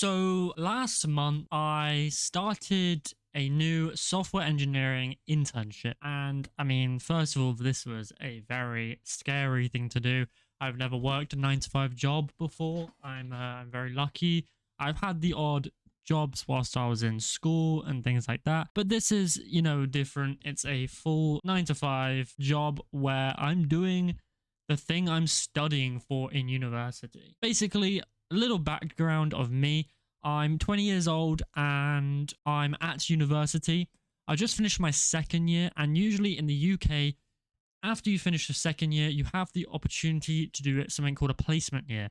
So last month, I started a new software engineering internship. And I mean, first of all, this was a very scary thing to do. I've never worked a 9 to 5 job before. I'm very lucky. I've had the odd jobs whilst I was in school and things like that. But this is, different. It's a full 9 to 5 job where I'm doing the thing I'm studying for in university. Basically, a little background of me. I'm 20 years old and I'm at university. I just finished my second year, and usually in the UK, after you finish the second year, you have the opportunity to do something called a placement year.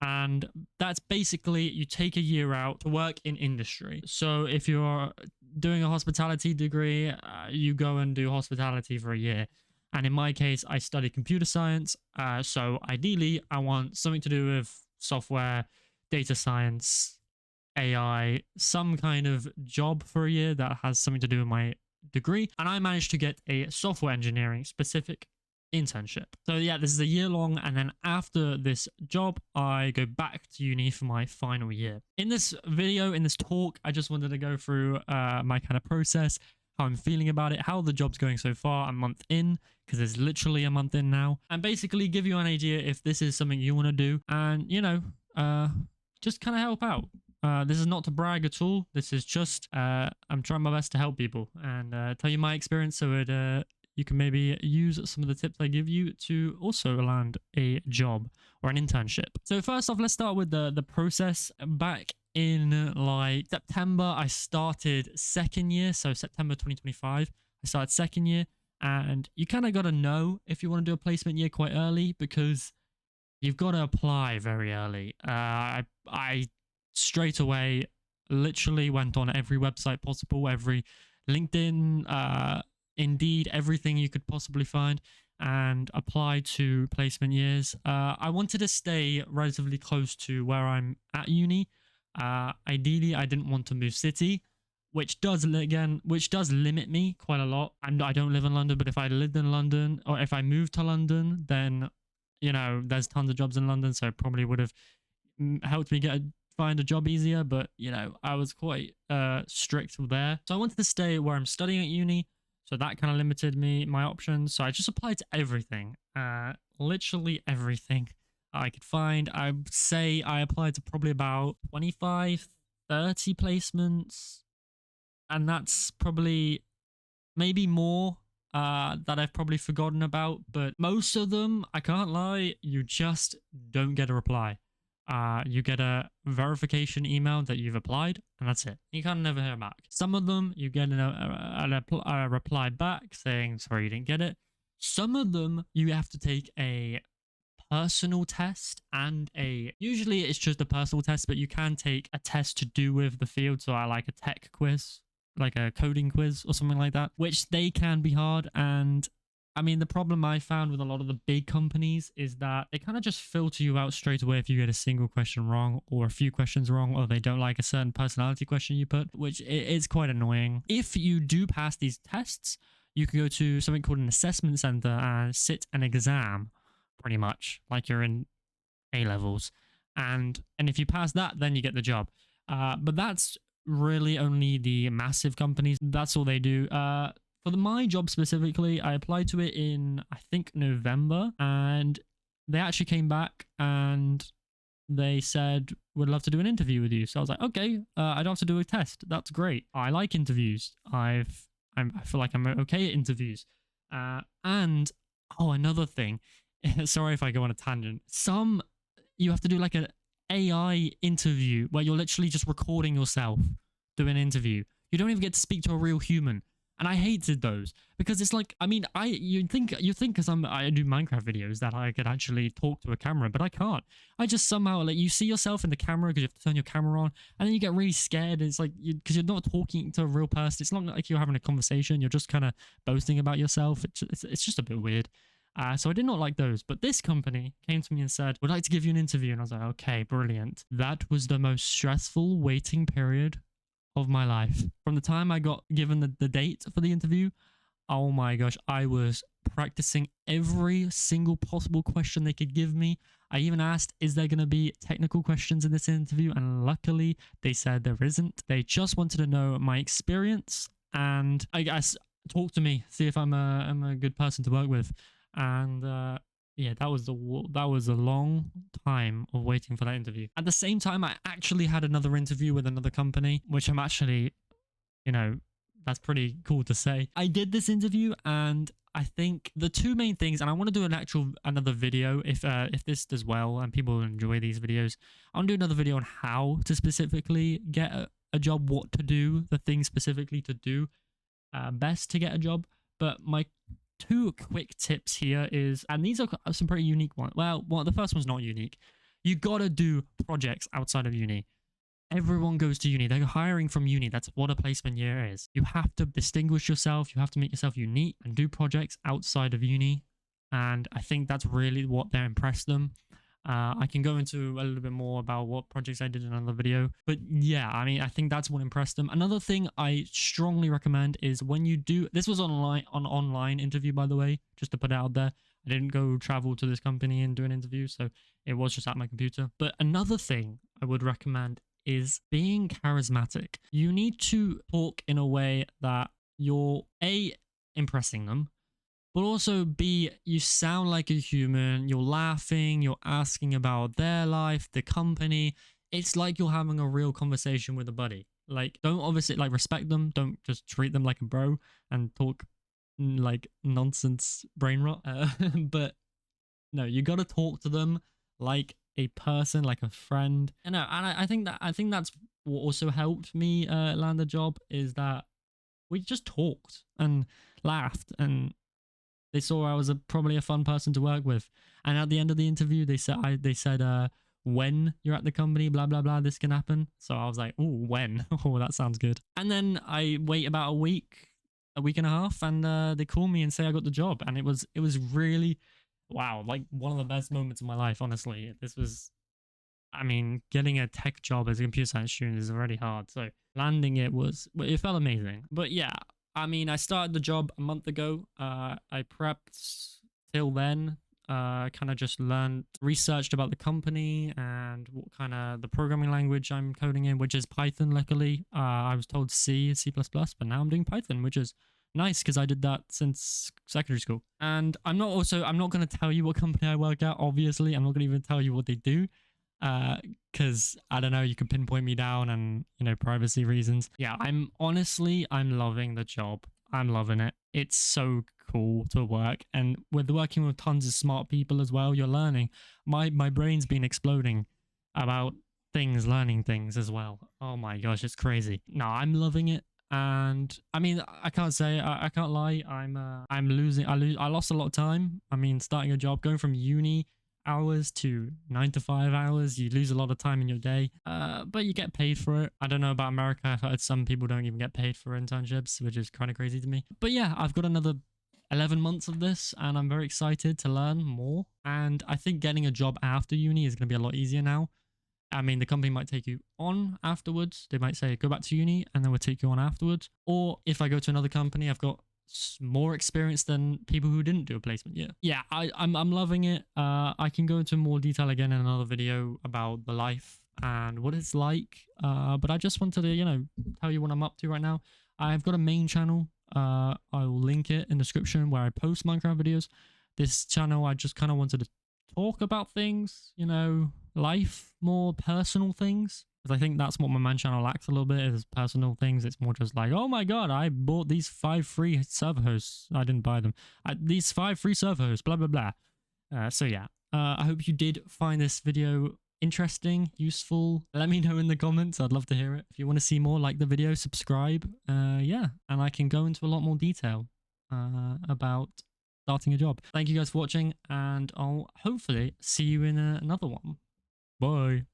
And that's basically you take a year out to work in industry. So if you're doing a hospitality degree, you go and do hospitality for a year. And in my case, I study computer science. So ideally, I want something to do with software, data science, AI, some kind of job for a year that has something to do with my degree. And I managed to get a software engineering specific internship. So yeah, this is a year long. And then after this job, I go back to uni for my final year. In this video, in this talk, I just wanted to go through my kind of process, how I'm feeling about it, how the job's going so far, a month in, because it's literally a month in now, and basically give you an idea if this is something you want to do, and just kind of help out. This is not to brag at all. This is just I'm trying my best to help people and tell you my experience, so that you can maybe use some of the tips I give you to also land a job or an internship. So first off, let's start with the process. Back in like September, I started second year. So September 2025, I started second year, and you kind of got to know if you want to do a placement year quite early, because you've got to apply very early. I straight away literally went on every website possible, every LinkedIn, Indeed, everything you could possibly find, and apply to placement years. I wanted to stay relatively close to where I'm at uni. Ideally, I didn't want to move city, which does limit me quite a lot. I don't live in London, but if I lived in London, or if I moved to London, then there's tons of jobs in London, so it probably would have helped me find a job easier. But I was quite strict there, so I wanted to stay where I'm studying at uni. So that kind of limited my options. So I just applied to everything, literally everything I could find. I would say I applied to probably about 25, 30 placements. And that's probably maybe more that I've probably forgotten about. But most of them, I can't lie, you just don't get a reply. You get a verification email that you've applied, and that's it. You can never hear back. Some of them, you get a reply back saying, sorry, you didn't get it. Some of them, you have to take a personal test and usually it's just a personal test, but you can take a test to do with the field. So I like a tech quiz, like a coding quiz or something like that, which they can be hard. And I mean, the problem I found with a lot of the big companies is that they kind of just filter you out straight away if you get a single question wrong or a few questions wrong, or they don't like a certain personality question you put, which is quite annoying. If you do pass these tests, you can go to something called an assessment center and sit an exam, pretty much like you're in A-levels. And if you pass that, then you get the job. But that's really only the massive companies. That's all they do. For my job specifically, I applied to it in, I think, November, and they actually came back and they said, would love to do an interview with you. So I was like, okay, I don't have to do a test. That's great. I like interviews. I feel like I'm okay at interviews. And another thing, sorry if I go on a tangent. You have to do like an AI interview where you're literally just recording yourself doing an interview. You don't even get to speak to a real human. And I hated those because it's like, I mean, you think because I do Minecraft videos that I could actually talk to a camera, but I can't. I just somehow, like, you see yourself in the camera because you have to turn your camera on, and then you get really scared. It's like, because you're not talking to a real person. It's not like you're having a conversation. You're just kind of boasting about yourself. It's just a bit weird. So I did not like those. But this company came to me and said, would like to give you an interview. And I was like, okay, brilliant. That was the most stressful waiting period of my life. From the time I got given the date for the interview, Oh my gosh, I was practicing every single possible question they could give me. I even asked, is there going to be technical questions in this interview? And luckily, they said there isn't. They just wanted to know my experience and I guess talk to me, see if I'm a good person to work with. And yeah, that was a long time of waiting for that interview. At the same time, I actually had another interview with another company, which I'm actually, you know, that's pretty cool to say. I did this interview and I think the two main things, and I want to do another video if this does well and people enjoy these videos. I want to do another video on how to specifically get a job, what to do, the things specifically to do best to get a job. But my two quick tips here is, and these are some pretty unique ones. Well, the first one's not unique. You gotta do projects outside of uni. Everyone goes to uni. They're hiring from uni. That's what a placement year is. You have to distinguish yourself. You have to make yourself unique and do projects outside of uni. And I think that's really what they impressed them. I can go into a little bit more about what projects I did in another video. But yeah, I mean, I think that's what impressed them. Another thing I strongly recommend is when you do, this was online interview, by the way, just to put it out there. I didn't go travel to this company and do an interview, so it was just at my computer. But another thing I would recommend is being charismatic. You need to talk in a way that you're A, impressing them, but also B, you sound like a human, you're laughing, you're asking about their life, the company. It's like you're having a real conversation with a buddy. Like, don't obviously, like, respect them, don't just treat them like a bro and talk like nonsense brain rot. But no, you gotta talk to them like a person, like a friend. And I think that's what also helped me land a job, is that we just talked and laughed, and they saw I was probably a fun person to work with. And at the end of the interview, they said when you're at the company, blah blah blah, this can happen. So I was like, oh, when? Oh, that sounds good. And then I wait about a week and a half, and they call me and say I got the job, and it was really, wow, like one of the best moments of my life, honestly. This was, I mean, getting a tech job as a computer science student is already hard, so landing it felt amazing. But yeah, I mean, I started the job a month ago. I prepped till then, kind of just researched about the company and what kind of the programming language I'm coding in, which is Python. Luckily, I was told C and C++, but now I'm doing Python, which is nice because I did that since secondary school. And I'm not going to tell you what company I work at. Obviously, I'm not going to even tell you what they do, because I don't know, you can pinpoint me down and, you know, privacy reasons. Yeah, I'm loving the job. I'm loving it. It's so cool to work, and with working with tons of smart people as well, you're learning. My brain's been exploding about learning things as well. Oh my gosh, it's crazy. No, I'm loving it. And I mean, I can't lie. I lost a lot of time. I mean, starting a job, going from uni hours to 9 to 5 hours, you lose a lot of time in your day, but you get paid for it. I don't know about America. I've heard some people don't even get paid for internships, which is kind of crazy to me. But yeah, I've got another 11 months of this, and I'm very excited to learn more. And I think getting a job after uni is going to be a lot easier now. I mean, the company might take you on afterwards. They might say, go back to uni, and then we'll take you on afterwards. Or if I go to another company, I've got more experience than people who didn't do a placement year. Yeah, I'm loving it. I can go into more detail again in another video about the life and what it's like. But I just wanted to, you know, tell you what I'm up to right now. I've got a main channel. I will link it in the description where I post Minecraft videos. This channel, I just kind of wanted to talk about things, you know, life, more personal things. Because I think that's what my main channel lacks a little bit, is personal things. It's more just like, oh my god, I bought these 5 free server hosts. I didn't buy them. These 5 free server hosts, blah, blah, blah. So yeah, I hope you did find this video interesting, useful. Let me know in the comments. I'd love to hear it. If you want to see more, like the video, subscribe. Yeah, and I can go into a lot more detail about starting a job. Thank you guys for watching, and I'll hopefully see you in another one. Bye.